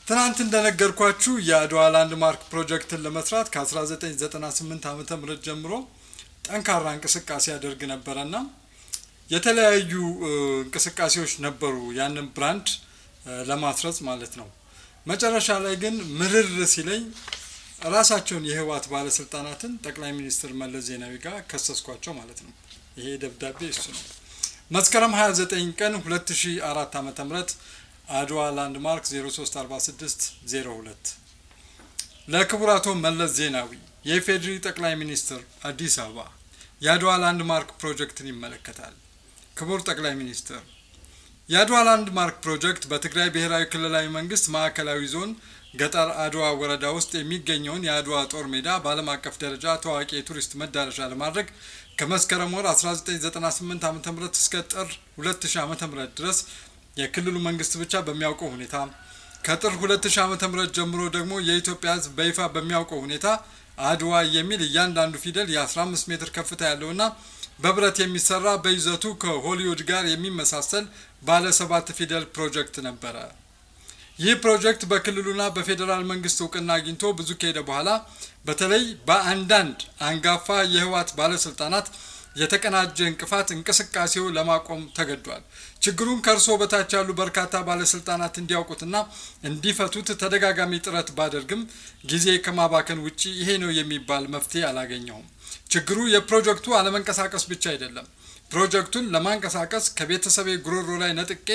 ትናንት እንደነገርኳችሁ የአድዋ ላንድማርክ ፕሮጀክትን ለመስራት ከ1998 ዓመተ ምህረት ጀምሮ ጠንካራ እንቅስቃሴ ያደርግ ነበርና የተለያዩ እንቅስቃሴዎች ነበሩ ያንን ብራንድ ለማስረጽ ማለት ነው። መጨረሻ ላይ ግን ምርር ሲለኝ ራሳቸውን የህወሓት ባለስልጣናትን ጠቅላይ ሚኒስትር መለስ ዜናዊ ጋር ከሰስኳቸው ማለት ነው። ይሄ ደብዳቤ እሱ ነው። መስከረም 29 ቀን 2004 ዓመተ ምህረት አድዋ ላንድማርክ 034602 ለክቡር አቶ መለስ ዜናዊ የኢፌዴሪ ጠቅላይ ሚኒስትር አዲስ አበባ የአድዋ ላንድማርክ ፕሮጀክትን ይመለከታል። ክቡር ጠቅላይ ሚኒስትር፣ የአድዋ ላንድማርክ ፕሮጀክት በትግራይ ብሔራዊ ክልላዊ መንግስት ማዕከላዊ ዞን ገጠር አድዋ ወረዳ ውስጥ የሚገኘውን የአድዋ ጦር ሜዳ በዓለም አቀፍ ደረጃ ታዋቂ የቱሪስት መዳረሻ ለማድረግ ከመስከረም ወር 1998 ዓ.ም እስከ ጥር 2000 ዓ.ም ድረስ የክልሉ መንግስት ብቻ በሚያውቀው ሁኔታ ከጥር 2000 ዓ.ም ጀምሮ ደግሞ የኢትዮጵያ ሕዝብ በይፋ በሚያውቀው ሁኔታ አድዋ የሚል እያንዳንዱ ፊደል የ15 ሜትር ከፍታ ያለውና በብረት የሚሰራ በይዘቱ ከሆሊውድ ጋር የሚመሳሰል ባለ 7 ፊደል ፕሮጀክት ነበረ። ይህ ፕሮጀክት በክልሉና በፌዴራል መንግስት እውቅና አግኝቶ ብዙ ከሄደ በኋላ በተለይ በአንዳንድ አንጋፋ የህወሓት ባለስልጣናት የተቀናጀ እንቅፋት እንቅስቃሴው ለማቆም ተገዷል። ችግሩን ከርሶ በታች ያሉ በርካታ ባለስልጣናት እንዲያውቁትና እንዲፈቱት ተደጋጋሚ ጥረት ባደርግም ጊዜ ከማባከን ውጪ ይሄ ነው የሚባል መፍትሄ አላገኘሁም። ችግሩ የፕሮጀክቱ አለመንቀሳቀስ ብቻ አይደለም። ፕሮጀክቱን ለማንቀሳቀስ ከቤተሰቤ ጉሮሮ ላይ ነጥቄ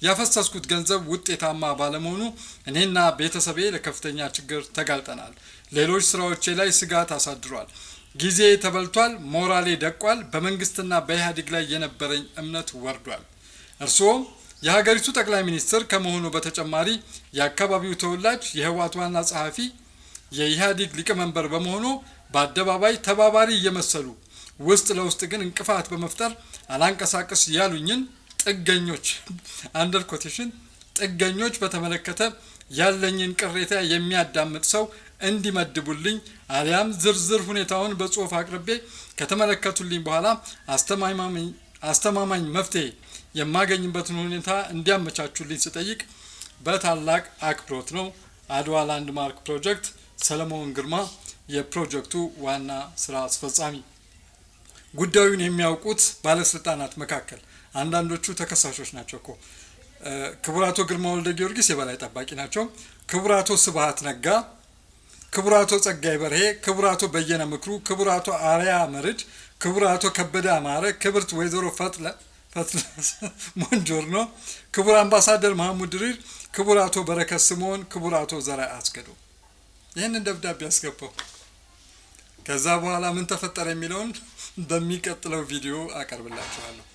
ያፈሰስኩት ገንዘብ ውጤታማ ባለመሆኑ እኔና ቤተሰቤ ለከፍተኛ ችግር ተጋልጠናል። ሌሎች ስራዎቼ ላይ ስጋት አሳድሯል። ጊዜ ተበልቷል፣ ሞራሌ ደቋል፣ በመንግስትና በኢህአዴግ ላይ የነበረኝ እምነት ወርዷል። እርስዎ የሀገሪቱ ጠቅላይ ሚኒስትር ከመሆኑ በተጨማሪ የአካባቢው ተወላጅ የህወሓት ዋና ጸሐፊ የኢህአዴግ ሊቀመንበር በመሆኑ በአደባባይ ተባባሪ እየመሰሉ ውስጥ ለውስጥ ግን እንቅፋት በመፍጠር አላንቀሳቀስ ያሉኝን ጥገኞች አንደር ኮቴሽን ጥገኞች በተመለከተ ያለኝን ቅሬታ የሚያዳምጥ ሰው እንዲመድቡልኝ አሊያም ዝርዝር ሁኔታውን በጽሁፍ አቅርቤ ከተመለከቱልኝ በኋላ አስተማማኝ መፍትሄ የማገኝበትን ሁኔታ እንዲያመቻቹልኝ ስጠይቅ በታላቅ አክብሮት ነው። አድዋ ላንድማርክ ፕሮጀክት፣ ሰለሞን ግርማ፣ የፕሮጀክቱ ዋና ስራ አስፈጻሚ። ጉዳዩን የሚያውቁት ባለስልጣናት መካከል አንዳንዶቹ ተከሳሾች ናቸው እኮ። ክቡር አቶ ግርማ ወልደ ጊዮርጊስ የበላይ ጠባቂ ናቸው። ክቡር አቶ ስብሃት ነጋ፣ ክቡር አቶ ጸጋይ በርሄ፣ ክቡር አቶ በየነ ምክሩ፣ ክቡር አቶ አርያ መርድ፣ ክቡር አቶ ከበደ አማረ፣ ክብርት ወይዘሮ ፈትለ ሞንጆርኖ፣ ክቡር አምባሳደር መሐሙድ ድሪር፣ ክቡር አቶ በረከት ስምዖን፣ ክቡር አቶ ዘርአይ አስገዶ ይህንን ደብዳቤ ያስገባው። ከዛ በኋላ ምን ተፈጠረ የሚለውን በሚቀጥለው ቪዲዮ አቀርብላችኋለሁ።